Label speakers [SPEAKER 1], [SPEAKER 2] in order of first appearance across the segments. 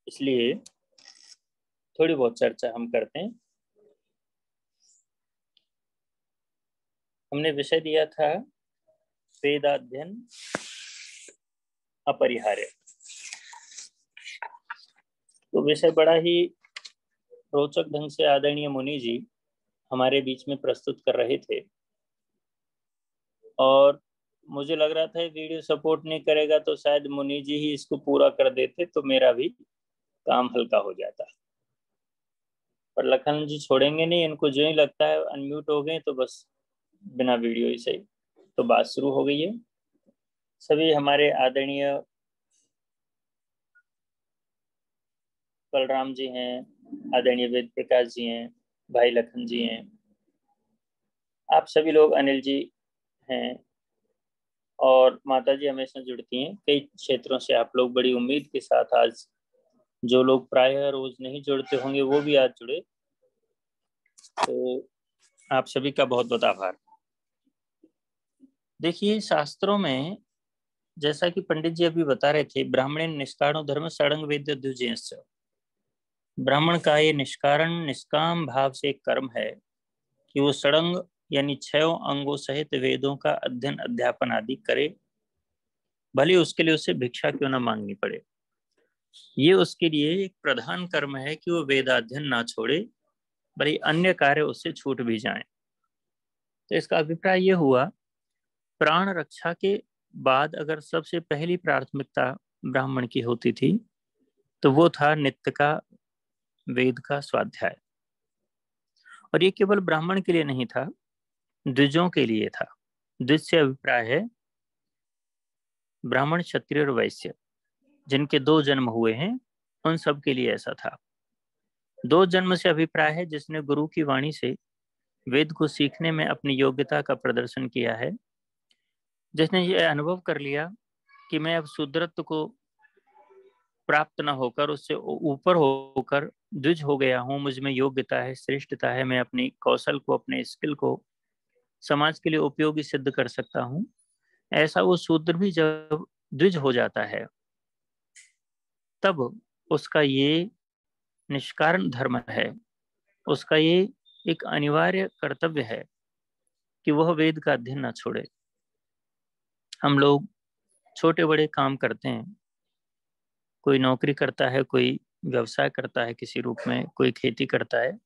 [SPEAKER 1] इसलिए थोड़ी बहुत चर्चा हम करते हैं। हमने विषय दिया था वेदाध्ययन अपरिहार्य। तो विषय बड़ा ही रोचक ढंग से आदरणीय मुनि जी हमारे बीच में प्रस्तुत कर रहे थे, और मुझे लग रहा था वीडियो सपोर्ट नहीं करेगा तो शायद मुनि जी ही इसको पूरा कर देते तो मेरा भी काम हल्का हो जाता। पर लखन जी छोड़ेंगे नहीं, इनको जो ही लगता है अनम्यूट हो गए तो बस बिना वीडियो ही सही। तो बात शुरू हो गई है। सभी हमारे आदरणीय बलराम जी हैं, आदरणीय वेद प्रकाश जी हैं, भाई लखन जी हैं, आप सभी लोग, अनिल जी हैं, और माता जी हमेशा जुड़ती हैं कई क्षेत्रों से। आप लोग बड़ी उम्मीद के साथ आज, जो लोग प्रायः रोज नहीं जुड़ते होंगे वो भी आज जुड़े, तो आप सभी का बहुत बहुत आभार। देखिए, शास्त्रों में जैसा कि पंडित जी अभी बता रहे थे, ब्राह्मण निष्कारणो धर्म षडंग वेद द्विजेयश्च। ब्राह्मण का ये निष्कारण निष्काम भाव से एक कर्म है कि वो षडंग यानी 6 अंगों सहित वेदों का अध्ययन अध्यापन आदि करे, भले उसके लिए उसे भिक्षा क्यों न मांगनी पड़े। ये उसके लिए एक प्रधान कर्म है कि वो वेदाध्ययन ना छोड़े, भले अन्य कार्य उससे छूट भी जाएं। तो इसका अभिप्राय ये हुआ, प्राण रक्षा के बाद अगर सबसे पहली प्राथमिकता ब्राह्मण की होती थी तो वो था नित्य का वेद का स्वाध्याय। और ये केवल ब्राह्मण के लिए नहीं था, द्विजों के लिए था। द्विज से अभिप्राय है ब्राह्मण, क्षत्रिय और वैश्य, जिनके 2 जन्म हुए हैं उन सब के लिए ऐसा था। 2 जन्म से अभिप्राय है जिसने गुरु की वाणी से वेद को सीखने में अपनी योग्यता का प्रदर्शन किया है, जिसने ये अनुभव कर लिया कि मैं अब शूद्रत्व को प्राप्त न होकर उससे ऊपर होकर द्विज हो गया हूँ, मुझ में योग्यता है, श्रेष्ठता है, मैं अपनी कौशल को, अपने स्किल को समाज के लिए उपयोगी सिद्ध कर सकता हूँ। ऐसा वो शूद्र भी जब द्विज हो जाता है तब उसका ये निष्कारण धर्म है, उसका ये एक अनिवार्य कर्तव्य है कि वह वेद का अध्ययन न छोड़े। हम लोग छोटे बड़े काम करते हैं, कोई नौकरी करता है, कोई व्यवसाय करता है किसी रूप में, कोई खेती करता है।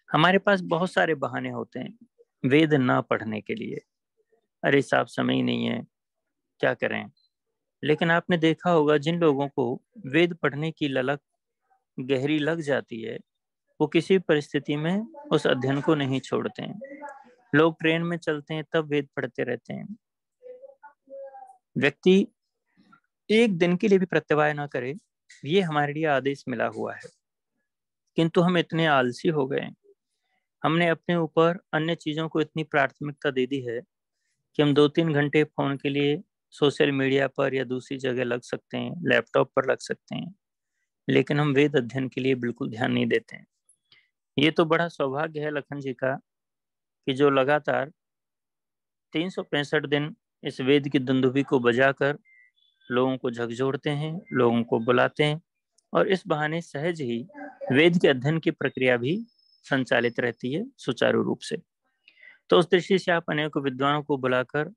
[SPEAKER 1] हमारे पास बहुत सारे बहाने होते हैं वेद ना पढ़ने के लिए। अरे साहब, समय ही नहीं है, क्या करें। लेकिन आपने देखा होगा, जिन लोगों को वेद पढ़ने की ललक गहरी लग जाती है वो किसी परिस्थिति में उस अध्ययन को नहीं छोड़ते हैं। लोग ट्रेन में चलते हैं तब वेद पढ़ते रहते हैं। व्यक्ति एक दिन के लिए भी प्रत्यवाय ना करे, ये हमारे लिए आदेश मिला हुआ है। किंतु हम इतने आलसी हो गए, हमने अपने ऊपर अन्य चीजों को इतनी प्राथमिकता दे दी है कि हम 2-3 घंटे फोन के लिए सोशल मीडिया पर या दूसरी जगह लग सकते हैं, लैपटॉप पर लग सकते हैं, लेकिन हम वेद अध्ययन के लिए बिल्कुल ध्यान नहीं देते हैं। ये तो बड़ा सौभाग्य है लखन जी का कि जो लगातार 365 दिन इस वेद की दुंदुभी को बजाकर लोगों को झकझोरते हैं, लोगों को बुलाते हैं, और इस बहाने सहज ही वेद के अध्ययन की प्रक्रिया भी संचालित रहती है सुचारू रूप से। तो उस दृष्टि से आप अनेक विद्वानों को बुलाकर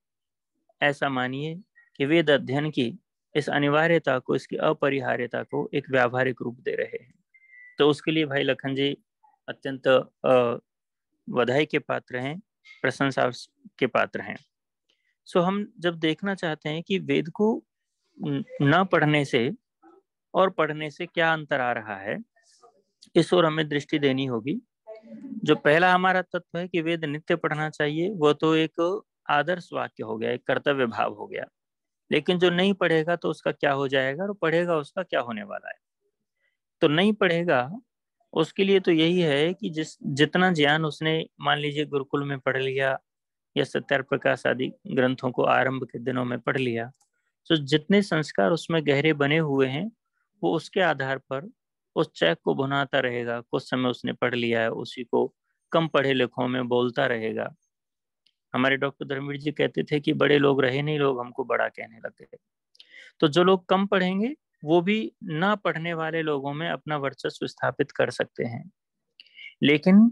[SPEAKER 1] ऐसा मानिए कि वेद अध्ययन की इस अनिवार्यता को, इसकी अपरिहार्यता को एक व्यावहारिक रूप दे रहे हैं। तो उसके लिए भाई लखन जी अत्यंत बधाई के पात्र हैं, प्रशंसा के पात्र हैं। सो हम जब देखना चाहते हैं कि वेद को न पढ़ने से और पढ़ने से क्या अंतर आ रहा है, इस ओर हमें दृष्टि देनी होगी। जो पहला हमारा तत्व है कि वेद नित्य पढ़ना चाहिए, वो तो एक आदर्श वाक्य हो गया, एक कर्तव्य भाव हो गया। लेकिन जो नहीं पढ़ेगा तो उसका क्या हो जाएगा, और पढ़ेगा उसका क्या होने वाला है। तो नहीं पढ़ेगा उसके लिए तो यही है कि जितना ज्ञान उसने मान लीजिए गुरुकुल में पढ़ लिया या सत्यार प्रकाश आदि ग्रंथों को आरंभ के दिनों में पढ़ लिया, तो जितने संस्कार उसमें गहरे बने हुए हैं वो उसके आधार पर उस चैक को भुनाता रहेगा। कुछ समय उसने पढ़ लिया है, उसी को कम पढ़े लिखों में बोलता रहेगा। हमारे डॉक्टर धर्मवीर जी कहते थे कि बड़े लोग रहे नहीं, लोग हमको बड़ा कहने लगे। तो जो लोग कम पढ़ेंगे वो भी ना पढ़ने वाले लोगों में अपना वर्चस्व स्थापित कर सकते हैं। लेकिन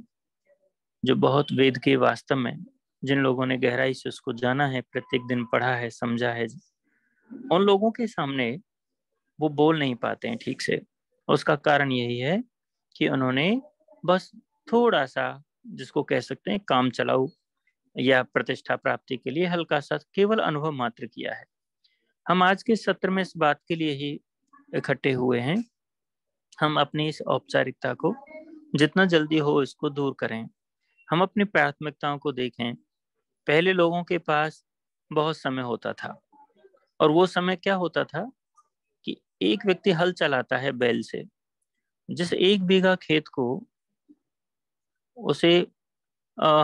[SPEAKER 1] जो बहुत वेद के वास्तव में जिन लोगों ने गहराई से उसको जाना है, प्रत्येक दिन पढ़ा है, समझा है, उन लोगों के सामने वो बोल नहीं पाते हैं ठीक से। उसका कारण यही है कि उन्होंने बस थोड़ा सा, जिसको कह सकते हैं काम चलाऊ या प्रतिष्ठा प्राप्ति के लिए हल्का सा केवल अनुभव मात्र किया है। हम आज के सत्र में इस बात के लिए ही इकट्ठे हुए हैं, हम अपनी इस औपचारिकता को जितना जल्दी हो इसको दूर करें। हम अपनी प्राथमिकताओं को देखें। पहले लोगों के पास बहुत समय होता था, और वो समय क्या होता था कि एक व्यक्ति हल चलाता है बैल से। जिस 1 बीघा खेत को उसे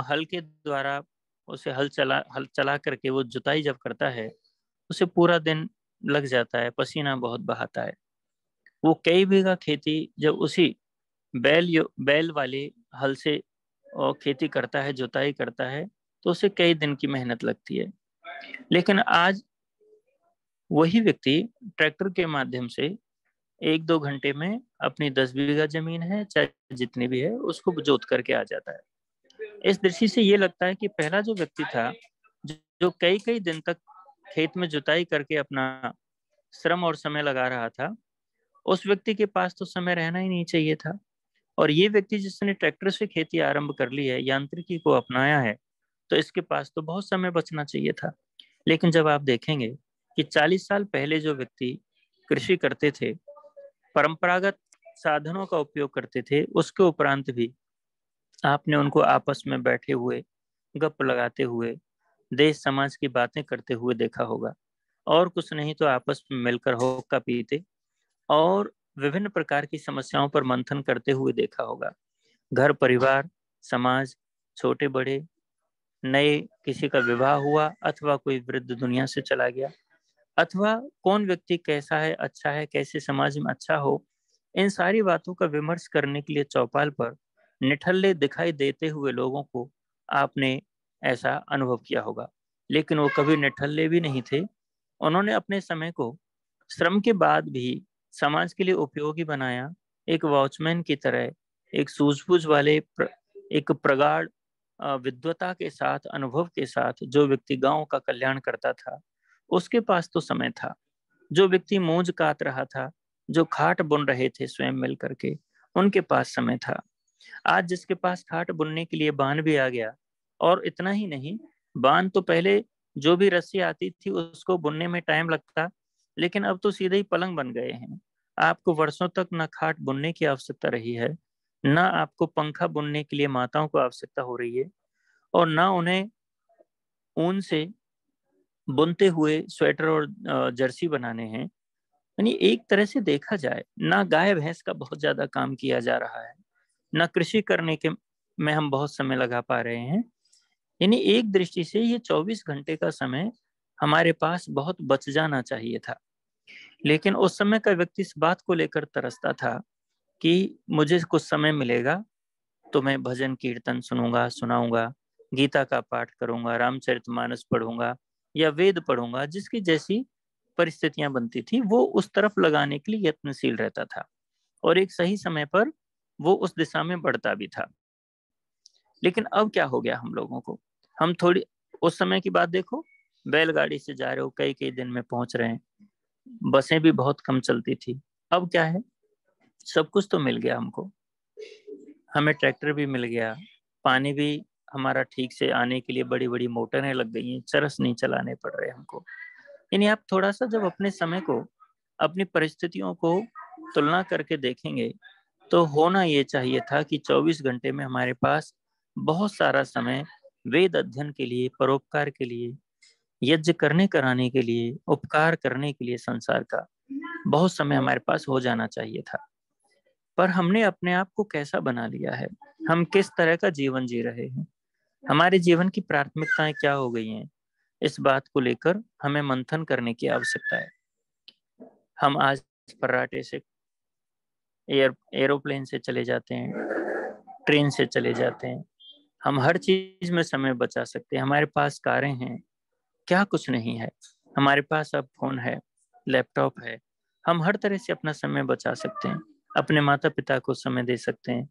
[SPEAKER 1] हल के द्वारा उसे हल चला करके वो जुताई जब करता है, उसे पूरा दिन लग जाता है, पसीना बहुत बहाता है। वो कई बीघा खेती जब उसी बैल वाले हल से और खेती करता है, जुताई करता है, तो उसे कई दिन की मेहनत लगती है। लेकिन आज वही व्यक्ति ट्रैक्टर के माध्यम से 1-2 घंटे में अपनी 10 बीघा जमीन है, चाहे जितनी भी है, उसको जोत करके आ जाता है। इस दृष्टि से ये लगता है कि पहला जो व्यक्ति था, जो कई कई दिन तक खेत में जुताई करके अपना श्रम और समय लगा रहा था, उस व्यक्ति के पास तो समय रहना ही नहीं चाहिए था। और ये व्यक्ति जिसने ट्रैक्टर से खेती आरंभ कर ली है, यांत्रिकी को अपनाया है, तो इसके पास तो बहुत समय बचना चाहिए था। लेकिन जब आप देखेंगे कि 40 साल पहले जो व्यक्ति कृषि करते थे, परंपरागत साधनों का उपयोग करते थे, उसके उपरांत भी आपने उनको आपस में बैठे हुए, गप लगाते हुए, देश समाज की बातें करते हुए देखा होगा। और कुछ नहीं तो आपस में मिलकर होक्का पीते और विभिन्न प्रकार की समस्याओं पर मंथन करते हुए देखा होगा। घर परिवार, समाज, छोटे बड़े, नए किसी का विवाह हुआ, अथवा कोई वृद्ध दुनिया से चला गया, अथवा कौन व्यक्ति कैसा है, अच्छा है, कैसे समाज में अच्छा हो, इन सारी बातों का विमर्श करने के लिए चौपाल पर निठल्ले दिखाई देते हुए लोगों को आपने ऐसा अनुभव किया होगा। लेकिन वो कभी निठल्ले भी नहीं थे। उन्होंने अपने समय को श्रम के बाद भी समाज के लिए उपयोगी बनाया। एक वॉचमैन की तरह, एक सूझबूझ वाले एक प्रगाढ़ विद्वता के साथ, अनुभव के साथ जो व्यक्ति गांव का कल्याण करता था, उसके पास तो समय था। जो व्यक्ति मूंज काट रहा था, जो खाट बुन रहे थे स्वयं मिल करके, उनके पास समय था। आज जिसके पास खाट बुनने के लिए बान भी आ गया, और इतना ही नहीं, बान तो पहले जो भी रस्सी आती थी उसको बुनने में टाइम लगता, लेकिन अब तो सीधे ही पलंग बन गए हैं। आपको वर्षों तक ना खाट बुनने की आवश्यकता रही है, ना आपको पंखा बुनने के लिए माताओं को आवश्यकता हो रही है, और ना उन्हें ऊन से बुनते हुए स्वेटर और जर्सी बनाने हैं। यानी एक तरह से देखा जाए, ना गाय भैंस का बहुत ज्यादा काम किया जा रहा है, ना कृषि करने के में हम बहुत समय लगा पा रहे हैं। यानी एक दृष्टि से ये 24 घंटे का समय हमारे पास बहुत बच जाना चाहिए था। लेकिन उस समय का व्यक्ति इस बात को लेकर तरसता था कि मुझे कुछ समय मिलेगा तो मैं भजन कीर्तन सुनूंगा, सुनाऊंगा, गीता का पाठ करूंगा, रामचरितमानस पढ़ूंगा या वेद पढ़ूंगा, जिसकी जैसी परिस्थितियां बनती थी वो उस तरफ लगाने के लिए यत्नशील रहता था, और एक सही समय पर वो उस दिशा में बढ़ता भी था। लेकिन अब क्या हो गया हम लोगों को? हम थोड़ी उस समय की बात देखो, बैलगाड़ी से जा रहे हो, कई कई दिन में पहुंच रहे हैं, बसें भी बहुत कम चलती थी। अब क्या है, सब कुछ तो मिल गया हमको, हमें ट्रैक्टर भी मिल गया, पानी भी हमारा ठीक से आने के लिए बड़ी बड़ी मोटरें लग गई हैं, चरस नहीं चलाने पड़ रहे हमको। यानी आप थोड़ा सा जब अपने समय को, अपनी परिस्थितियों को तुलना करके देखेंगे, तो होना ये चाहिए था कि 24 घंटे में हमारे पास बहुत सारा समय वेद अध्ययन के लिए, परोपकार के लिए, यज्ञ करने कराने के लिए, उपकार करने के लिए संसार का बहुत समय हमारे पास हो जाना चाहिए था। पर हमने अपने आप को कैसा बना लिया है, हम किस तरह का जीवन जी रहे हैं, हमारे जीवन की प्राथमिकताएं क्या हो गई हैं, इस बात को लेकर हमें मंथन करने की आवश्यकता है। हम आज फर्राटे से, एरोप्लेन से चले जाते हैं, ट्रेन से चले जाते हैं, हम हर चीज में समय बचा सकते हैं, हमारे पास कारें हैं, क्या कुछ नहीं है। हमारे पास अब फोन है, लैपटॉप है, हम हर तरह से अपना समय बचा सकते हैं, अपने माता पिता को समय दे सकते हैं,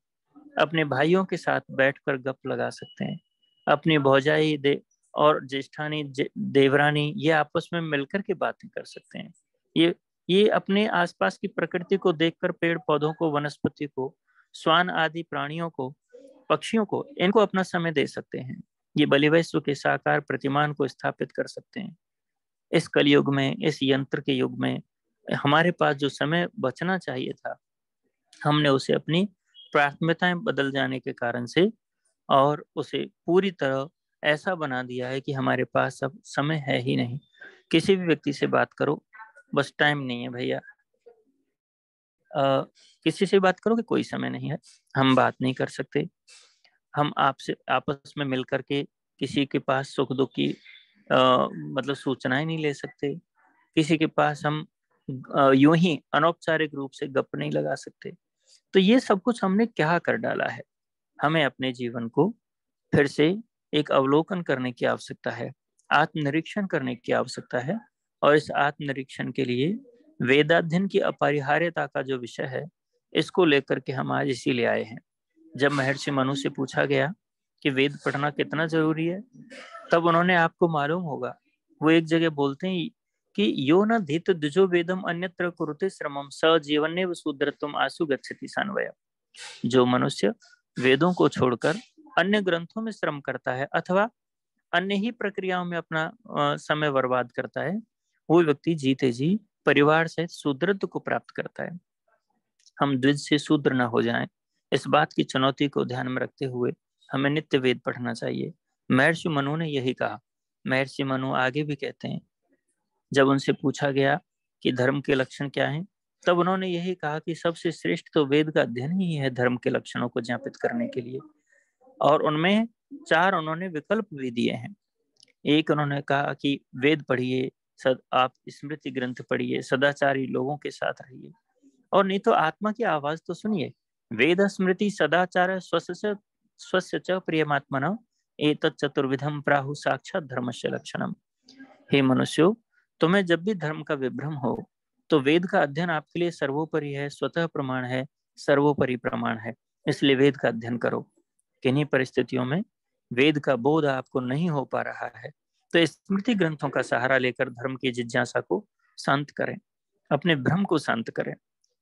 [SPEAKER 1] अपने भाइयों के साथ बैठकर गप लगा सकते हैं, अपनी भौजाई और ज्येष्ठानी देवरानी ये आपस में मिलकर के बातें कर सकते हैं। ये अपने आसपास की प्रकृति को देखकर पेड़ पौधों को, वनस्पति को, श्वान आदि प्राणियों को, पक्षियों को, इनको अपना समय दे सकते हैं। ये बलिवैश्व के साकार प्रतिमान को स्थापित कर सकते हैं। इस कलयुग में, इस यंत्र के युग में हमारे पास जो समय बचना चाहिए था, हमने उसे अपनी प्राथमिकताएं बदल जाने के कारण से और उसे पूरी तरह ऐसा बना दिया है कि हमारे पास अब समय है ही नहीं। किसी भी व्यक्ति से बात करो, बस टाइम नहीं है भैया। किसी से बात करो कि कोई समय नहीं है, हम बात नहीं कर सकते, हम आपसे आपस में मिल करके किसी के पास सुख दुख की मतलब सूचनाएं नहीं ले सकते, किसी के पास हम यूं ही अनौपचारिक रूप से गप नहीं लगा सकते। तो ये सब कुछ हमने क्या कर डाला है। हमें अपने जीवन को फिर से एक अवलोकन करने की आवश्यकता है, आत्मनिरीक्षण करने की आवश्यकता है। और इस आत्मनिरीक्षण के लिए वेदाध्ययन की अपरिहार्यता का जो विषय है, इसको लेकर के हम आज इसीलिए आए हैं। जब महर्षि मनु से पूछा गया कि वेद पढ़ना कितना जरूरी है, तब उन्होंने, आपको मालूम होगा, वो एक जगह बोलते हैं कि यो न धित द्विजो वेदम अन्यत्र कुरुते श्रमम स जीवने शूद्रत्वम आसु गच्छति सान्वय। जो मनुष्य वेदों को छोड़कर अन्य ग्रंथों में श्रम करता है अथवा अन्य ही प्रक्रियाओं में अपना समय बर्बाद करता है, वो व्यक्ति जीते जी परिवार सहित शूद्रत्व को प्राप्त करता है। हम द्विज से शूद्र न हो जाएं, इस बात की चुनौती को ध्यान में रखते हुए हमें नित्य वेद पढ़ना चाहिए। महर्षि मनु ने यही कहा। महर्षि मनु आगे भी कहते हैं, जब उनसे पूछा गया कि धर्म के लक्षण क्या हैं, तब उन्होंने यही कहा कि सबसे श्रेष्ठ तो वेद का अध्ययन ही है धर्म के लक्षणों को ज्ञापित करने के लिए। और उनमें 4 उन्होंने विकल्प भी दिए हैं। एक उन्होंने कहा कि वेद पढ़िए, आप स्मृति ग्रंथ पढ़िए, सदाचारी लोगों के साथ रहिए, और नहीं तो आत्मा की आवाज तो सुनिए। वेद स्मृति सदाचार स्वस्य च प्रियमात्मन एतत् चतुर्विधम प्राहु साक्षात धर्मस्य लक्षणम। हे मनुष्यों, तुम्हें जब भी धर्म का विभ्रम हो तो वेद का अध्ययन आपके लिए सर्वोपरि है, स्वतः प्रमाण है, सर्वोपरि प्रमाण है। इसलिए वेद का अध्ययन करो। किन्हीं परिस्थितियों में वेद का बोध आपको नहीं हो पा रहा है तो स्मृति ग्रंथों का सहारा लेकर धर्म की जिज्ञासा को शांत करें, अपने भ्रम को शांत करें।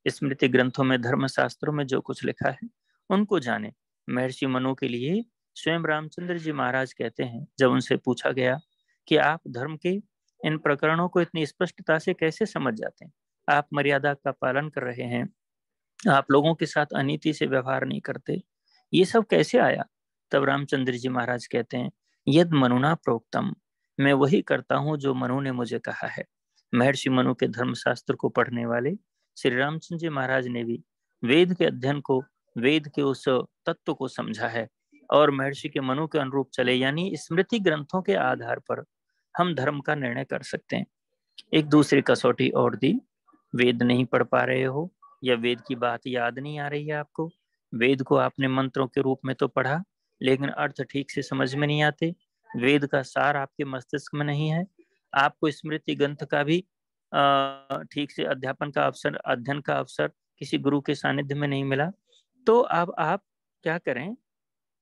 [SPEAKER 1] स्मृति ग्रंथों में, धर्म शास्त्रों में जो कुछ लिखा है उनको जाने। महर्षि मनु के लिए स्वयं रामचंद्र जी महाराज कहते हैं, जब उनसे पूछा गया कि आप धर्म के इन प्रकरणों को इतनी स्पष्टता से कैसे समझ जाते हैं, आप मर्यादा का पालन कर रहे हैं, आप लोगों के साथ अनीति से व्यवहार नहीं करते, ये सब कैसे आया? तब रामचंद्र जी महाराज कहते हैं, यद मनुना प्रोक्तम, मैं वही करता हूँ जो मनु ने मुझे कहा है। महर्षि मनु के धर्मशास्त्र को पढ़ने वाले श्री रामचंद्र जी महाराज ने भी वेद के अध्ययन को, वेद के उस तत्व को समझा है और महर्षि के मनु के अनुरूप चले, यानी स्मृति ग्रंथों के आधार पर हम धर्म का निर्णय कर सकते हैं। एक दूसरी कसौटी और दी, वेद नहीं पढ़ पा रहे हो या वेद की बात याद नहीं आ रही है आपको, वेद को आपने मंत्रों के रूप में तो पढ़ा लेकिन अर्थ ठीक से समझ में नहीं आते, वेद का सार आपके मस्तिष्क में नहीं है, आपको स्मृति ग्रंथ का भी ठीक से अध्ययन का अवसर किसी गुरु के सानिध्य में नहीं मिला, तो अब आप क्या करें?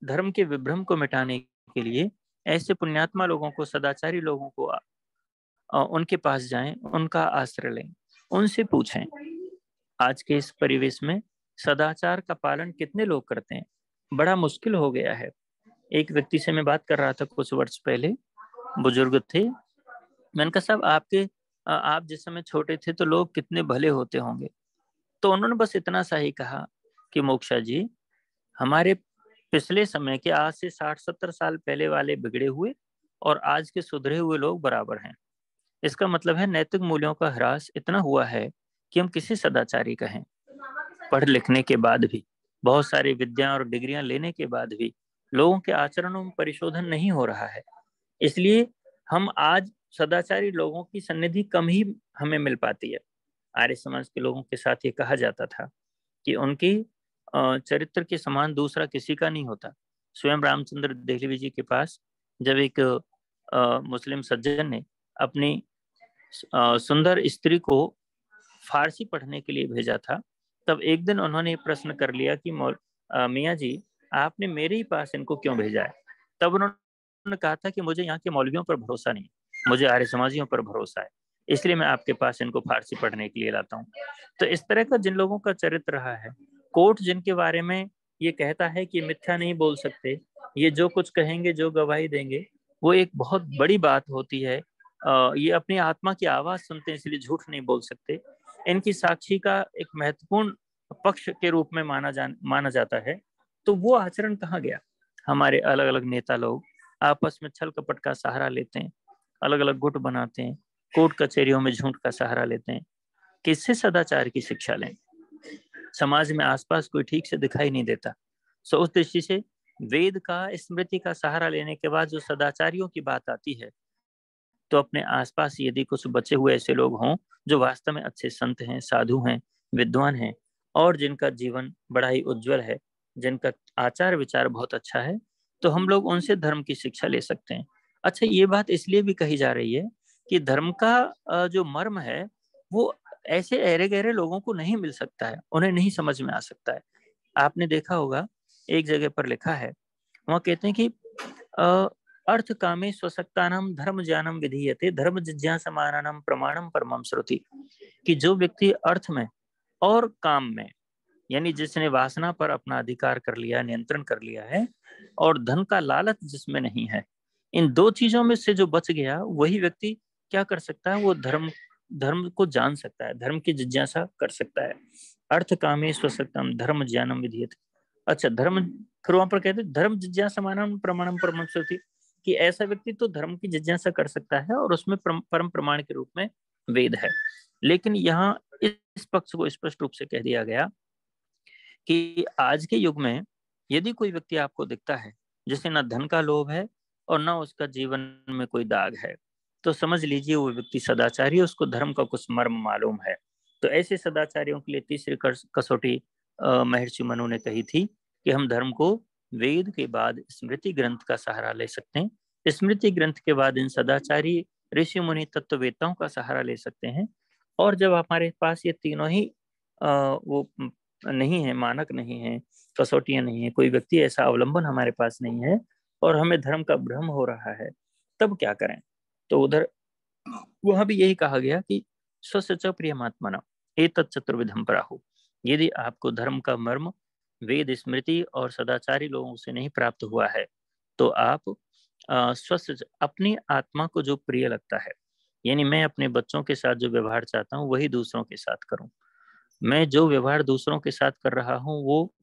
[SPEAKER 1] धर्म के विभ्रम को मिटाने के लिए ऐसे पुण्यात्मा लोगों को, सदाचारी लोगों को उनके पास जाएं, उनका आश्रय लें, उनसे पूछें आज के इस परिवेश में सदाचार का पालन कितने लोग करते हैं। बड़ा मुश्किल हो गया है। एक व्यक्ति से मैं बात कर रहा था कुछ वर्ष पहले, बुजुर्ग थे। मैंने कहा, साहब आप जिस समय छोटे थे तो लोग कितने भले होते होंगे। तो उन्होंने बस इतना सा ही कहा कि मोक्षा जी, हमारे पिछले समय के आज से 60-70 साल पहले वाले बिगड़े हुए और आज के सुधरे हुए लोग बराबर हैं। इसका मतलब है नैतिक मूल्यों का ह्रास इतना हुआ है कि हम किसी सदाचारी कहें। पढ़ लिखने के बाद भी, बहुत सारी विद्या और डिग्रियां लेने के बाद भी लोगों के आचरणों में परिशोधन नहीं हो रहा है। इसलिए हम आज सदाचारी लोगों की सन्निधि कम ही हमें मिल पाती है। आर्य समाज के लोगों के साथ ये कहा जाता था कि उनकी चरित्र के समान दूसरा किसी का नहीं होता। स्वयं रामचंद्र देहलवी जी के पास जब एक मुस्लिम सज्जन ने अपनी सुंदर स्त्री को फारसी पढ़ने के लिए भेजा था, तब एक दिन उन्होंने प्रश्न कर लिया कि मियाँ जी, आपने मेरे ही पास इनको क्यों भेजा है? तब उन्होंने कहा था कि मुझे यहाँ के मौलवियों पर भरोसा नहीं, मुझे आर्य समाजियों पर भरोसा है, इसलिए मैं आपके पास इनको फारसी पढ़ने के लिए लाता हूँ। तो इस तरह का जिन लोगों का चरित्र रहा है, कोर्ट जिनके बारे में ये कहता है कि मिथ्या नहीं बोल सकते, ये जो कुछ कहेंगे, जो गवाही देंगे, वो एक बहुत बड़ी बात होती है। ये अपनी आत्मा की आवाज सुनते हैं, इसलिए झूठ नहीं बोल सकते। इनकी साक्षी का एक महत्वपूर्ण पक्ष के रूप में माना जाता है। तो वो आचरण कहाँ गया? हमारे अलग अलग नेता लोग आपस में छल कपट का सहारा लेते हैं, अलग अलग गुट बनाते हैं, कोर्ट कचहरियों में झूठ का सहारा लेते हैं। किससे सदाचार की शिक्षा लें? समाज में आसपास कोई ठीक से दिखाई नहीं देता। सो उस दृष्टि से वेद का, स्मृति का सहारा लेने के बाद जो सदाचारियों की बात आती है, तो अपने आसपास यदि कुछ बचे हुए ऐसे लोग हों जो वास्तव में अच्छे संत हैं, साधु हैं, विद्वान हैं, और जिनका जीवन बड़ा ही उज्जवल है, जिनका आचार विचार बहुत अच्छा है, तो हम लोग उनसे धर्म की शिक्षा ले सकते हैं। अच्छा, ये बात इसलिए भी कही जा रही है कि धर्म का जो मर्म है वो ऐसे अहरे गहरे लोगों को नहीं मिल सकता है, उन्हें नहीं समझ में आ सकता है। आपने देखा होगा, एक जगह पर लिखा है, वहाँ कहते हैं कि अर्थ कामे स्वसक्तानाम धर्म ज्ञानम विधीयते धर्म जिज्ञासमानानाम प्रमाणम परमम श्रुति। कि जो व्यक्ति अर्थ में और काम में, यानी जिसने वासना पर अपना अधिकार कर लिया, नियंत्रण कर लिया है, और धन का लालच जिसमें नहीं है, इन दो चीजों में से जो बच गया, वही व्यक्ति क्या कर सकता है? वो धर्म धर्म को जान सकता है, धर्म की जिज्ञासा कर सकता है। अर्थ कामे स्वसक्तम धर्म ज्ञानम विधीयते। अच्छा, धर्म, फिर वहां पर कहते धर्म जिज्ञासा मानम प्रमाणम परम श्रुति, कि ऐसा व्यक्ति तो धर्म की जिज्ञासा कर सकता है और उसमें परम प्रमाण के रूप में वेद है। लेकिन यहाँ इस पक्ष को स्पष्ट रूप से कह दिया गया कि आज के युग में यदि कोई व्यक्ति आपको दिखता है जिसे न धन का लोभ है और न उसका जीवन में कोई दाग है, तो समझ लीजिए वो व्यक्ति सदाचारी, उसको धर्म का कुछ मर्म मालूम है। तो ऐसे सदाचारियों के लिए तीसरी कसौटी महर्षि मनु ने कही थी कि हम धर्म को वेद के बाद स्मृति ग्रंथ का सहारा ले सकते हैं, स्मृति ग्रंथ के बाद इन सदाचारी ऋषि मुनि तत्ववेताओं का सहारा ले सकते हैं। और जब हमारे पास ये तीनों ही वो नहीं है, मानक नहीं है, कसौटियां नहीं है, कोई व्यक्ति ऐसा अवलंबन हमारे पास नहीं है, और हमें धर्म का भ्रम हो रहा है, तब क्या करें? तो उधर वहां भी यही कहा गया कि स्वस्य प्रियमात्मना एतत् चतुर्विधम प्राहु। यदि आपको धर्म का मर्म वेद, स्मृति और सदाचारी लोगों से नहीं प्राप्त हुआ है, तो आप स्वस्थ अपनी आत्मा को जो प्रिय लगता है, यानी मैं अपने बच्चों के साथ जो व्यवहार चाहता हूँ वही दूसरों के साथ करूं, मैं जो व्यवहार दूसरों के साथ कर रहा हूँ वो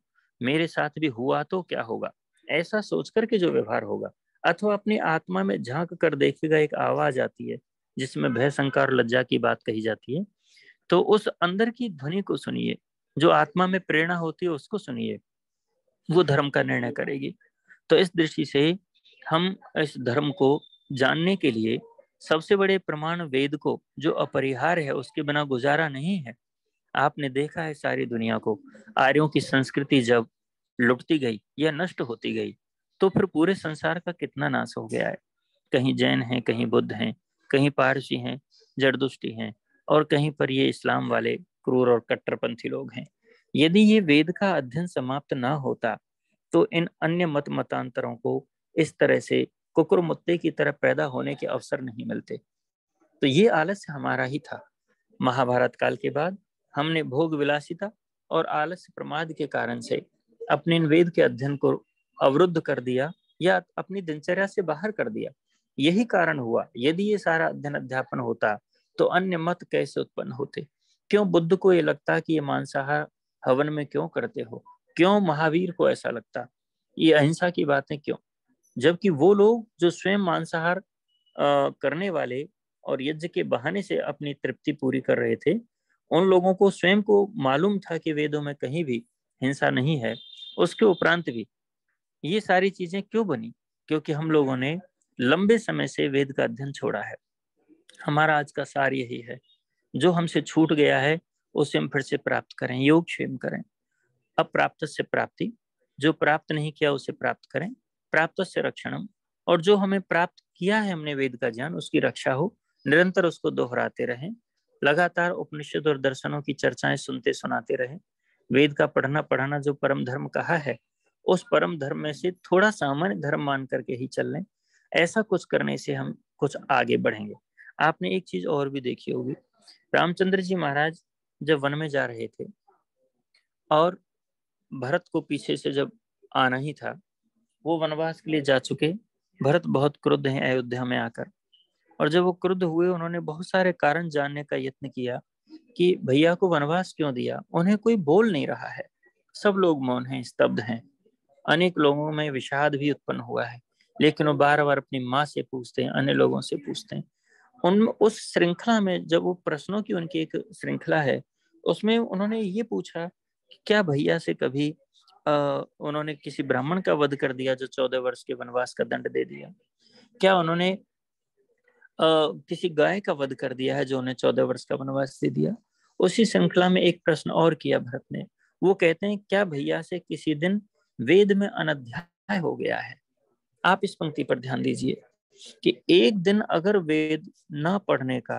[SPEAKER 1] मेरे साथ भी हुआ तो क्या होगा, ऐसा सोच करके जो व्यवहार होगा। अथवा अपनी आत्मा में झांक कर देखेगा, एक आवाज आती है जिसमें भय, संकार, लज्जा की बात कही जाती है, तो उस अंदर की ध्वनि को सुनिए, जो आत्मा में प्रेरणा होती है उसको सुनिए, वो धर्म का निर्णय करेगी। तो इस दृष्टि से हम इस धर्म को जानने के लिए सबसे बड़े प्रमाण वेद को, जो अपरिहार्य है, उसके बिना गुजारा नहीं है। आपने देखा है सारी दुनिया को, आर्यों की संस्कृति जब लुटती गई या नष्ट होती गई, तो फिर पूरे संसार का कितना नाश हो गया है। कहीं जैन हैं, कहीं बुद्ध हैं, कहीं पारसी हैं, जरदुष्टी हैं, और कहीं पर ये इस्लाम वाले क्रूर और कट्टरपंथी लोग हैं। यदि ये वेद का अध्ययन समाप्त ना होता, तो इन अन्य मतांतरों को इस तरह से कुकुरमुत्ते की तरह पैदा होने के अवसर नहीं मिलते। तो ये आलस्य हमारा ही था। महाभारत काल के बाद हमने भोग विलासिता और आलस्य प्रमाद के कारण से अपने इन वेद के अध्ययन को अवरुद्ध कर दिया या अपनी दिनचर्या से बाहर कर दिया। यही कारण हुआ। यदि ये सारा अध्ययन अध्यापन होता तो अन्य मत कैसे उत्पन्न होते? क्यों बुद्ध को ये लगता कि ये मांसाहार हवन में क्यों करते हो? क्यों महावीर को ऐसा लगता? ये अहिंसा की बातें क्यों? जबकि वो लोग जो स्वयं मांसाहार करने वाले और यज्ञ के बहाने से अपनी तृप्ति पूरी कर रहे थे, उन लोगों को स्वयं को मालूम था कि वेदों में कहीं भी हिंसा नहीं है। उसके उपरांत भी ये सारी चीजें क्यों बनी? क्योंकि हम लोगों ने लंबे समय से वेद का अध्ययन छोड़ा है। हमारा आज का सार यही है, जो हमसे छूट गया है उसे हम फिर से प्राप्त करें, योग क्षेम करें। अप्राप्त से प्राप्ति, जो प्राप्त नहीं किया उसे प्राप्त करें। प्राप्त से रक्षणम, और जो हमें प्राप्त किया है हमने वेद का ज्ञान, उसकी रक्षा हो, निरंतर उसको दोहराते रहें। लगातार उपनिषद और दर्शनों की चर्चाएं सुनते सुनाते रहे। वेद का पढ़ना पढ़ाना जो परम धर्म कहा है, उस परम धर्म में से थोड़ा सामान्य धर्म मान करके ही चल लें। ऐसा कुछ करने से हम कुछ आगे बढ़ेंगे। आपने एक चीज और भी देखी होगी, रामचंद्र जी महाराज जब वन में जा रहे थे और भरत को पीछे से जब आना ही था, वो वनवास के लिए जा चुके। भरत बहुत क्रुद्ध हैं अयोध्या में आकर, और जब वो क्रुद्ध हुए, उन्होंने बहुत सारे कारण जानने का यत्न किया कि भैया को वनवास क्यों दिया। उन्हें कोई बोल नहीं रहा है, सब लोग मौन हैं, स्तब्ध हैं। अनेक लोगों में विषाद भी उत्पन्न हुआ है, लेकिन वो बार बार अपनी माँ से पूछते हैं, अन्य लोगों से पूछते हैं। उन उस श्रृंखला में, जब वो प्रश्नों की उनकी एक श्रृंखला है, उसमें उन्होंने ये पूछा कि क्या भैया से कभी उन्होंने किसी ब्राह्मण का वध कर दिया जो 14 वर्ष के वनवास का दंड दे दिया? क्या उन्होंने किसी गाय का वध कर दिया है जो उन्हें 14 वर्ष का वनवास दे दिया? उसी श्रृंखला में एक प्रश्न और किया भरत ने। वो कहते हैं, क्या भैया से किसी दिन वेद में अनध्याय हो गया है? आप इस पंक्ति पर ध्यान दीजिए कि एक दिन अगर वेद न पढ़ने का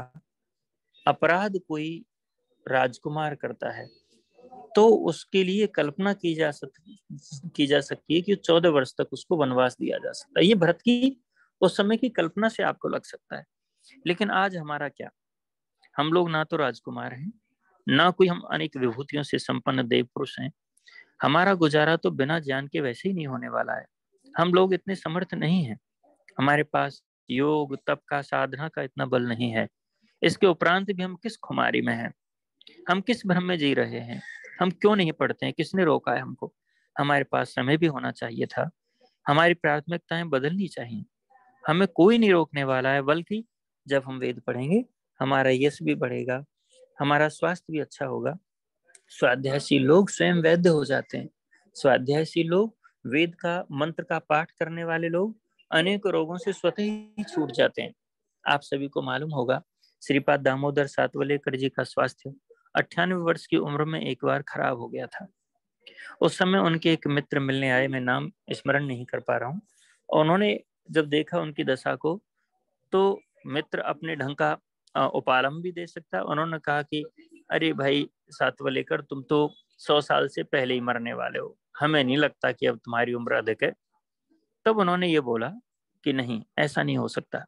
[SPEAKER 1] अपराध कोई राजकुमार करता है, तो उसके लिए कल्पना की जा सकती है कि 14 वर्ष तक उसको वनवास दिया जा सकता है। ये भरत की उस समय की कल्पना से आपको लग सकता है। लेकिन आज हमारा क्या? हम लोग ना तो राजकुमार हैं, ना कोई हम अनेक विभूतियों से संपन्न देव पुरुष हैं। हमारा गुजारा तो बिना ज्ञान के वैसे ही नहीं होने वाला है। हम लोग इतने समर्थ नहीं हैं। हमारे पास योग तप का, साधना का इतना बल नहीं है। इसके उपरांत भी हम किस खुमारी में हैं? हम किस भ्रम में जी रहे हैं? हम क्यों नहीं पढ़ते हैं? किसने रोका है हमको? हमारे पास समय भी होना चाहिए था। हमारी प्राथमिकताएं बदलनी चाहिए। हमें कोई नहीं रोकने वाला है, बल्कि जब हम वेद पढ़ेंगे, हमारा यश भी बढ़ेगा, हमारा स्वास्थ्य भी अच्छा होगा। स्वाध्यायशी लोग स्वयं वैद्य हो जाते हैं। स्वाध्यायशी लोग, वेद का मंत्र का पाठ करने वाले लोग अनेक रोगों से स्वतः ही छूट जाते हैं। आप सभी को मालूम होगा, श्रीपाद दामोदर सातवलेकर जी का स्वास्थ्य 98 वर्ष की उम्र में एक बार खराब हो गया था। उस समय उनके एक मित्र मिलने आए, मैं नाम स्मरण नहीं कर पा रहा हूँ। उन्होंने जब देखा उनकी दशा को, तो मित्र अपने ढंग का उपालम भी दे सकता है। उन्होंने कहा कि अरे भाई सातवलेकर, तुम तो 100 साल से पहले ही मरने वाले हो, हमें नहीं लगता कि अब तुम्हारी उम्र अधिक है। तब उन्होंने ये बोला कि नहीं, ऐसा नहीं हो सकता,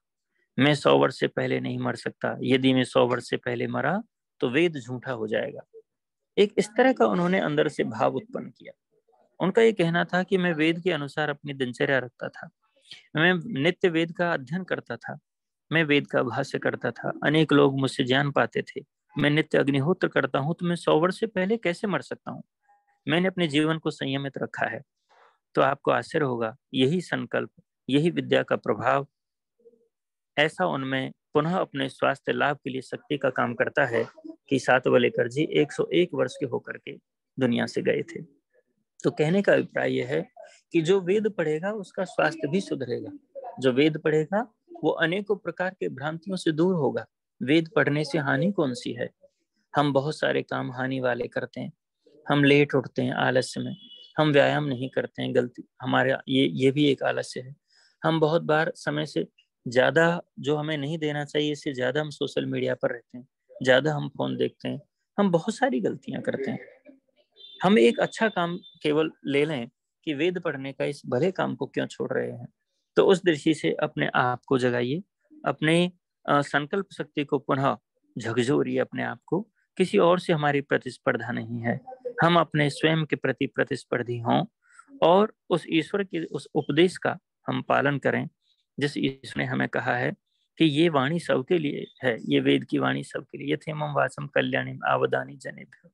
[SPEAKER 1] मैं 100 वर्ष से पहले नहीं मर सकता। यदि मैं 100 वर्ष से पहले मरा तो वेद झूठा हो जाएगा। एक इस तरह का उन्होंने अंदर से भाव उत्पन्न किया। उनका ये कहना था कि मैं वेद के अनुसार अपनी दिनचर्या रखता था, मैं नित्य वेद का अध्ययन करता था, मैं वेद का भाष्य करता था, अनेक लोग मुझसे ज्ञान पाते थे। मैं नित्य अग्निहोत्र करता हूँ, तो मैं 100 वर्ष से पहले कैसे मर सकता हूँ? मैंने अपने जीवन को संयमित रखा है। तो आपको आश्चर्य होगा, यही संकल्प, यही विद्या का प्रभाव ऐसा उनमें पुनः अपने स्वास्थ्य लाभ के लिए शक्ति का काम करता है कि सातवलेकर जी 101 वर्ष के होकर के दुनिया से गए थे। तो कहने का अभिप्राय यह है कि जो वेद पढ़ेगा उसका स्वास्थ्य भी सुधरेगा। जो वेद पढ़ेगा वो अनेकों प्रकार के भ्रांतियों से दूर होगा। वेद पढ़ने से हानि कौन सी है? हम बहुत सारे काम हानि वाले करते हैं। हम लेट उठते हैं आलस्य में, हम व्यायाम नहीं करते हैं, गलती हमारे ये भी एक आलस्य है। हम बहुत बार समय से ज्यादा जो हमें नहीं देना चाहिए, इससे ज्यादा हम सोशल मीडिया पर रहते हैं, ज्यादा हम फोन देखते हैं। हम बहुत सारी गलतियां करते हैं। हम एक अच्छा काम केवल ले लें कि वेद पढ़ने का इस भले काम को क्यों छोड़ रहे हैं? तो उस दृष्टि से अपने आप को जगाइए, अपने संकल्प शक्ति को पुनः झकझोरिए अपने आप को। किसी और से हमारी प्रतिस्पर्धा नहीं है, हम अपने स्वयं के प्रति प्रतिस्पर्धी हों और उस ईश्वर के उस उपदेश का हम पालन करें, जिस ईश्वर ने हमें कहा है कि ये वाणी सबके लिए है, ये वेद की वाणी सबके लिए, यथेमं वाचम कल्याणी आवदानी जनेभ्यो।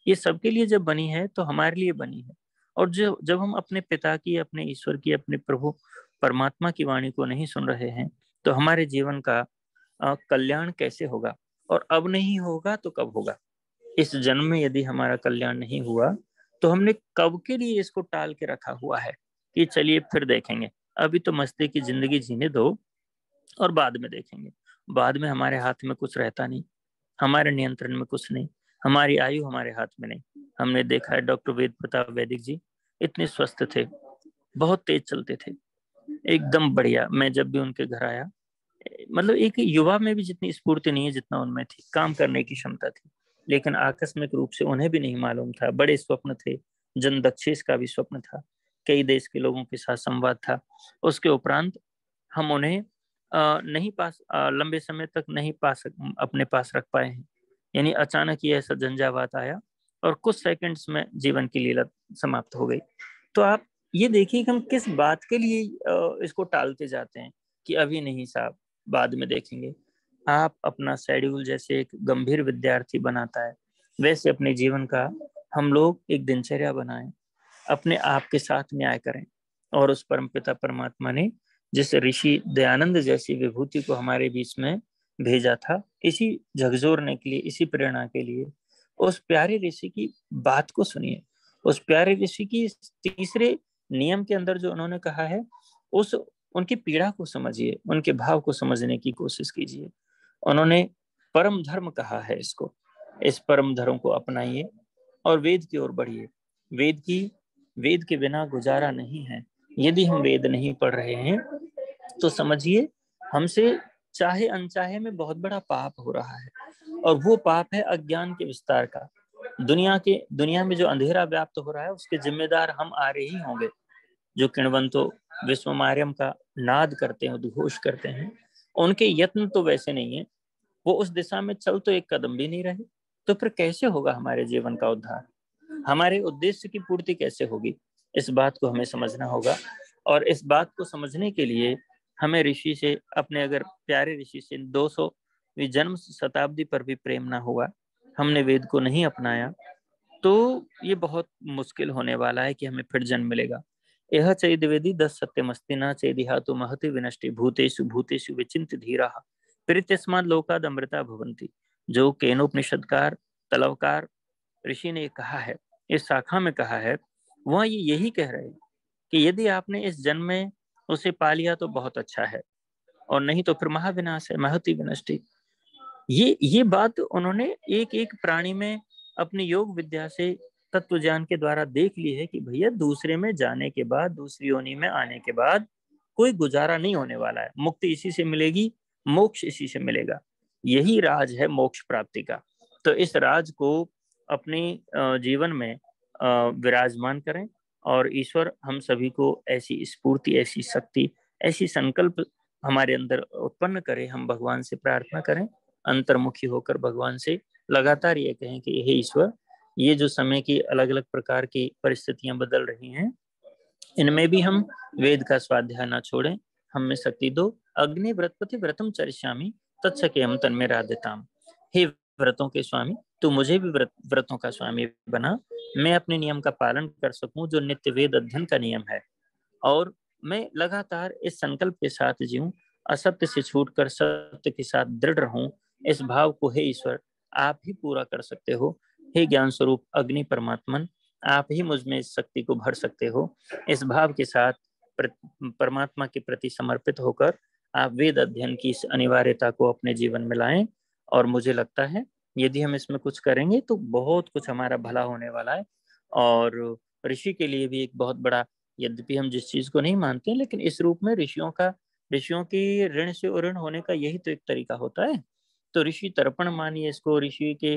[SPEAKER 1] ये सबके लिए जब बनी है तो हमारे लिए बनी है। और जो जब हम अपने पिता की, अपने ईश्वर की, अपने प्रभु परमात्मा की वाणी को नहीं सुन रहे हैं, तो हमारे जीवन का कल्याण कैसे होगा? और अब नहीं होगा तो कब होगा? इस जन्म में यदि हमारा कल्याण नहीं हुआ, तो हमने कब के लिए इसको टाल के रखा हुआ है कि चलिए फिर देखेंगे, अभी तो मस्ती की जिंदगी जीने दो और बाद में देखेंगे। बाद में हमारे हाथ में कुछ रहता नहीं, हमारे नियंत्रण में कुछ नहीं, हमारी आयु हमारे हाथ में नहीं। हमने देखा है डॉक्टर वेद प्रताप वैदिक जी इतने स्वस्थ थे, बहुत तेज चलते थे, एकदम बढ़िया। मैं जब भी उनके घर आया मतलब एक युवा में भी जितनी स्फूर्ति नहीं है जितना उनमें थी, काम करने की क्षमता थी, लेकिन आकस्मिक रूप से उन्हें भी नहीं मालूम था। बड़े स्वप्न थे, जन दक्षेस का भी स्वप्न था, कई देश के लोगों के साथ संवाद था। उसके उपरांत हम उन्हें नहीं लंबे समय तक नहीं अपने पास रख पाए हैं। यानी अचानक ही ऐसा झंझावात आया और कुछ सेकंड्स में जीवन की लीला समाप्त हो गई। तो आप ये देखिए कि हम किस बात के लिए इसको टालते जाते हैं कि अभी नहीं साहब, बाद में देखेंगे। आप अपना शेड्यूल जैसे एक गंभीर विद्यार्थी बनाता है, वैसे अपने जीवन का हम लोग एक दिनचर्या बनाएं, अपने आप के साथ न्याय करें। और उस परमपिता परमात्मा ने जिस ऋषि दयानंद जैसी विभूति को हमारे बीच में भेजा था, इसी झकझोरने के लिए, इसी प्रेरणा के लिए, उस प्यारे ऋषि की बात को सुनिए। उस प्यारे ऋषि की तीसरे नियम के अंदर जो उन्होंने कहा है, उस उनकी पीड़ा को समझिए, उनके भाव को समझने की कोशिश कीजिए। उन्होंने परम धर्म कहा है इसको। इस परम धर्म को अपनाइए और वेद की ओर बढ़िए। वेद के बिना गुजारा नहीं है। यदि हम वेद नहीं पढ़ रहे हैं तो समझिए हमसे चाहे अनचाहे में बहुत बड़ा पाप हो रहा है, और वो पाप है अज्ञान के विस्तार का। दुनिया में जो अंधेरा व्याप्त हो रहा है उसके जिम्मेदार हम आ रहे ही होंगे। जो किणवंतो विश्वमार्यम का नाद करते हैं, उद्घोष करते हैं, उनके यत्न तो वैसे नहीं है। वो उस दिशा में चल तो एक कदम भी नहीं रहे, तो फिर कैसे होगा हमारे जीवन का उद्धार, हमारे उद्देश्य की पूर्ति कैसे होगी? इस बात को हमें समझना होगा। और इस बात को समझने के लिए हमें ऋषि से, अपने अगर प्यारे ऋषि से 200वीं जन्म शताब्दी पर भी प्रेम ना हुआ, हमने वेद को नहीं अपनाया, तो ये बहुत मुश्किल होने वाला है कि हमें फिर जन्म मिलेगा। यह चैद्वेदी 10 सत्यमस्ति न चैदिहातु महति विनष्टि भूतेषु भूतेषु विचिन्त्य धीराः प्रीत्यस्मात् लोकाद अमृता भवन्ति। जो केनोपनिषदकार तलवकार ऋषि ने कहा है, इस शाखा में कहा है, वह ये यही कह रहे हैं कि यदि आपने इस जन्म में उसे पा लिया तो बहुत अच्छा है, और नहीं तो फिर महाविनाश है, महति विनष्टि। ये बात उन्होंने एक एक प्राणी में अपनी योग विद्या से, तत्व ज्ञान के द्वारा देख ली है कि भैया दूसरे में जाने के बाद, दूसरी योनि में आने के बाद कोई गुजारा नहीं होने वाला है। मुक्ति इसी से मिलेगी, मोक्ष इसी से मिलेगा। यही राज है मोक्ष प्राप्ति का। तो इस राज को अपने जीवन में विराजमान करें, और ईश्वर हम सभी को ऐसी स्फूर्ति, ऐसी शक्ति, ऐसी संकल्प हमारे अंदर उत्पन्न करे। हम भगवान से प्रार्थना करें, अंतर्मुखी होकर भगवान से लगातार ये कहें कि हे ईश्वर, ये जो समय की अलग अलग प्रकार की परिस्थितियां बदल रही हैं, इनमें भी हम वेद का स्वाध्याय ना छोड़ें, हम में शक्ति दो। अग्नि व्रतपति व्रतम चरिष्यामि तत्सके हम तन्मे राधेताम। हे व्रतों के स्वामी, तू मुझे भी व्रतों का स्वामी बना, मैं अपने नियम का पालन कर सकूं जो नित्य वेद अध्ययन का नियम है। और मैं लगातार इस संकल्प के साथ जीऊं, असत्य से छूटकर सत्य के साथ दृढ़ रहूं। इस भाव को हे ईश्वर आप ही पूरा कर सकते हो। हे ज्ञान स्वरूप अग्नि परमात्मन, आप ही मुझ में इस शक्ति को भर सकते हो। इस भाव के साथ परमात्मा के प्रति समर्पित होकर आप वेद अध्ययन की इस अनिवार्यता को अपने जीवन में लाएं। और मुझे लगता है यदि हम इसमें कुछ करेंगे तो बहुत कुछ हमारा भला होने वाला है। और ऋषि के लिए भी एक बहुत बड़ा, यद्यपि हम जिस चीज को नहीं मानते, लेकिन इस रूप में ऋषियों की ऋण से उऋण होने का यही तो एक तरीका होता है। तो ऋषि तर्पण मानिए इसको, ऋषि के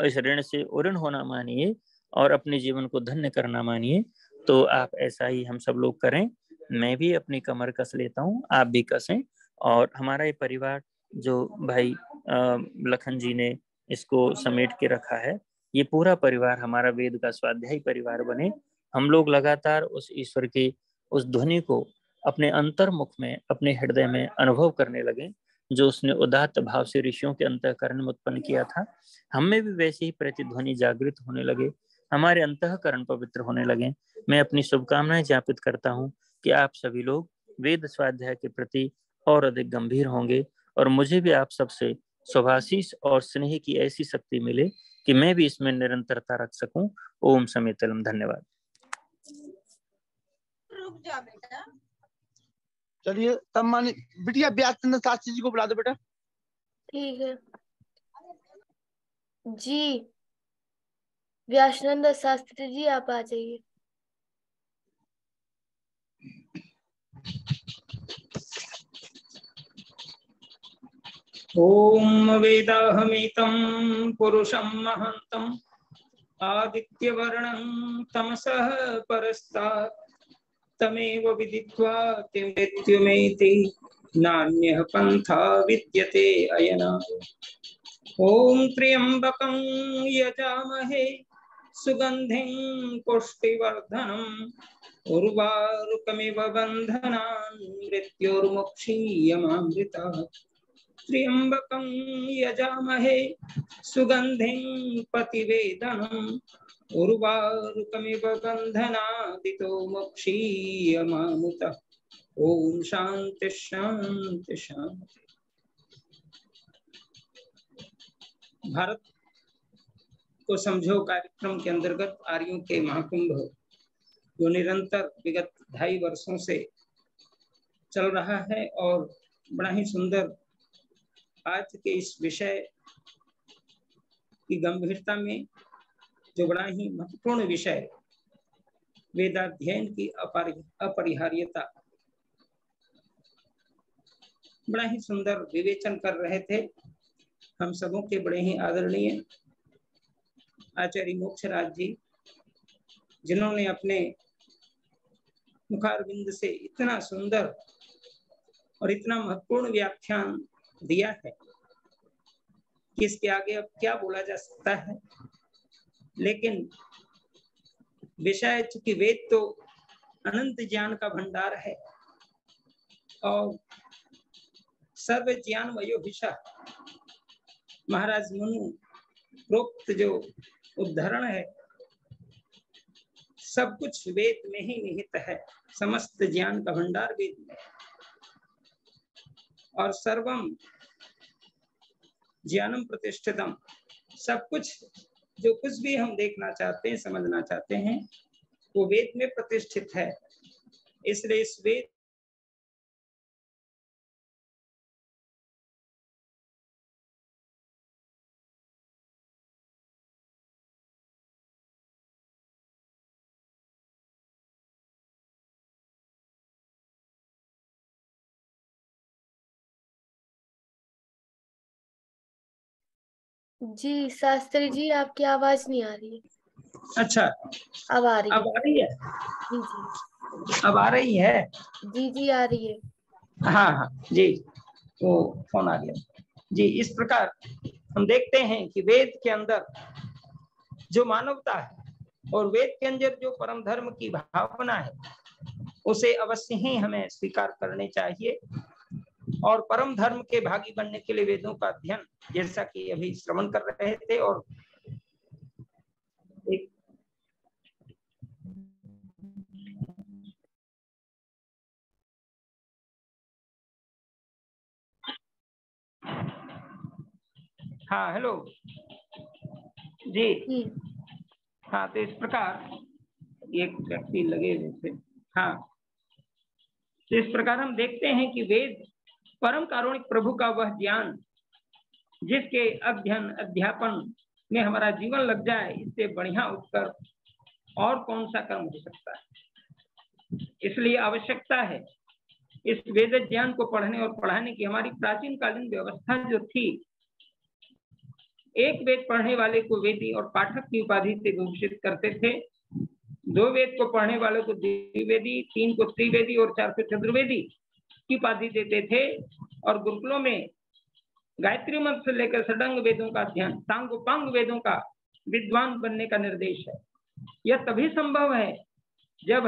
[SPEAKER 1] इस ऋण से उऋण होना मानिए, और अपने जीवन को धन्य करना मानिए। तो आप ऐसा ही हम सब लोग करें। मैं भी अपनी कमर कस लेता हूँ, आप भी कसें। और हमारा ये परिवार जो भाई लखन जी ने इसको समेट के रखा है, ये पूरा परिवार हमारा वेद का स्वाध्यायी परिवार बने। हम लोग लगातार उस ईश्वर की उस ध्वनि को अपने अंतर्मुख में, अपने हृदय में अनुभव करने लगे, जो उसने उदात्त भाव से ऋषियों के अंतःकरण में उत्पन्न किया था। हमें भी वैसे ही प्रतिध्वनि जागृत होने लगे, हमारे अंतःकरण पवित्र होने लगे। मैं अपनी शुभकामनाएं ज्ञापित करता हूँ कि आप सभी लोग वेद स्वाध्याय के प्रति और अधिक गंभीर होंगे, और मुझे भी आप सबसे शुभाशीष और स्नेह की ऐसी शक्ति मिले कि मैं भी इसमें निरंतरता रख सकूं। ओम समितलम। धन्यवाद।
[SPEAKER 2] रुक जा बेटा। चलिए सम्मानित बिटिया व्यासचंद्र शास्त्री जी को बुला दो बेटा।
[SPEAKER 3] ठीक है जी, व्यासनंद शास्त्री जी आप आ जाइए।
[SPEAKER 4] ओम वेदाहमेतं पुरुषं महन्तं आदित्यवर्णं तमसः परस्तात् तमेव विदित्वा मृत्युमेति नान्यः पन्था विद्यते अयनात्। ओम त्र्यंबकं यजामहे सुगंधिं पुष्टिवर्धनम् उर्वारुकमिव बन्धनान् मृत्योर्मुक्षीयमामृतात्। त्र्यंबकं यजामहे सुगंधिं प्रतिवेदनम् उर्वारुकमिव बन्धनादितो मोक्षीयमामृतात्। ओम शांति शांति शांति। भारत को समझो कार्यक्रम के अंतर्गत आर्यों के महाकुंभ जो निरंतर विगत 2.5 वर्षों से चल रहा है और बड़ा ही सुंदर आज के इस विषय की गंभीरता में जो बड़ा ही महत्वपूर्ण विषय वेदाध्ययन की अपरिहार्यता बड़ा ही सुंदर विवेचन कर रहे थे हम सबों के बड़े ही आदरणीय आचार्य मोक्षराज जी, जिन्होंने अपने मुखारविंद से इतना सुंदर और इतना महत्वपूर्ण व्याख्यान दिया है कि इसके आगे अब क्या बोला जा सकता है। लेकिन विषय चूंकि वेद तो अनंत ज्ञान का भंडार है और सर्व ज्ञान वयोभिषा महाराज मनु प्रोक्त जो उद्धरण है सब कुछ वेद में ही निहित है। समस्त ज्ञान का भंडार वेद में और सर्वम ज्ञानम प्रतिष्ठितम, सब कुछ जो कुछ भी हम देखना चाहते हैं समझना चाहते हैं वो वेद में प्रतिष्ठित है। इसलिए इस वेद
[SPEAKER 3] जी शास्त्री जी, आपकी आवाज नहीं आ रही है।
[SPEAKER 4] अच्छा
[SPEAKER 3] अब आ रही है।
[SPEAKER 4] अब आ रही है।
[SPEAKER 3] जी जी
[SPEAKER 4] अब आ रही है।
[SPEAKER 3] जी जी आ रही है।
[SPEAKER 4] हाँ हाँ जी, वो फोन आ गया जी। इस प्रकार हम देखते हैं कि वेद के अंदर जो मानवता है और वेद के अंदर जो परम धर्म की भावना है उसे अवश्य ही हमें स्वीकार करने चाहिए और परम धर्म के भागी बनने के लिए वेदों का अध्ययन जैसा कि अभी श्रवण कर रहे थे और एक हाँ हेलो जी। हाँ तो इस प्रकार एक व्यक्ति लगे हुए थे। हाँ तो इस प्रकार हम देखते हैं कि वेद परम कारुणिक प्रभु का वह ज्ञान जिसके अध्ययन अध्यापन में हमारा जीवन लग जाए, इससे बढ़िया उत्तर और कौन सा कर्म हो सकता है। इसलिए आवश्यकता है इस वेद ज्ञान को पढ़ने और पढ़ाने की। हमारी प्राचीन कालीन व्यवस्था जो थी, एक वेद पढ़ने वाले को वेदी और पाठक की उपाधि से भूषित करते थे। 2 वेद को पढ़ने वालों को द्विवेदी, 3 को त्रिवेदी और 4 को चतुर्वेदी की उपाधि देते थे। और गुरुकुलों में गायत्री मंत्र से लेकर षडंग वेदों का अध्ययन, सांगोपांग वेदों का विद्वान बनने का निर्देश है। यह तभी संभव है जब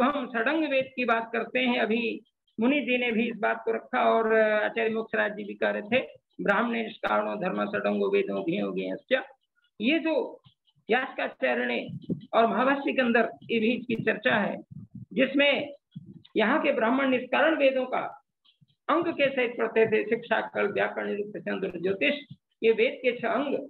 [SPEAKER 4] हम षडंग वेद की बात करते हैं। अभी मुनि जी ने भी इस बात को रखा और आचार्य मोक्षराज जी भी कह रहे थे, ब्राह्मणे निष्कारणो धर्म षडंगो वेदों ज्ञेयोज्ञेयश्च। ये जो यास्काचार्य और महाभाष्य के अंदर ये भी इसकी चर्चा है, जिसमें यहाँ के ब्राह्मण निष्कारण वेदों का अंग के सहित पढ़ते थे। शिक्षा, कल, व्याकरण, निरुक्त, छंद, ज्योतिष, ये वेद के 6 अंग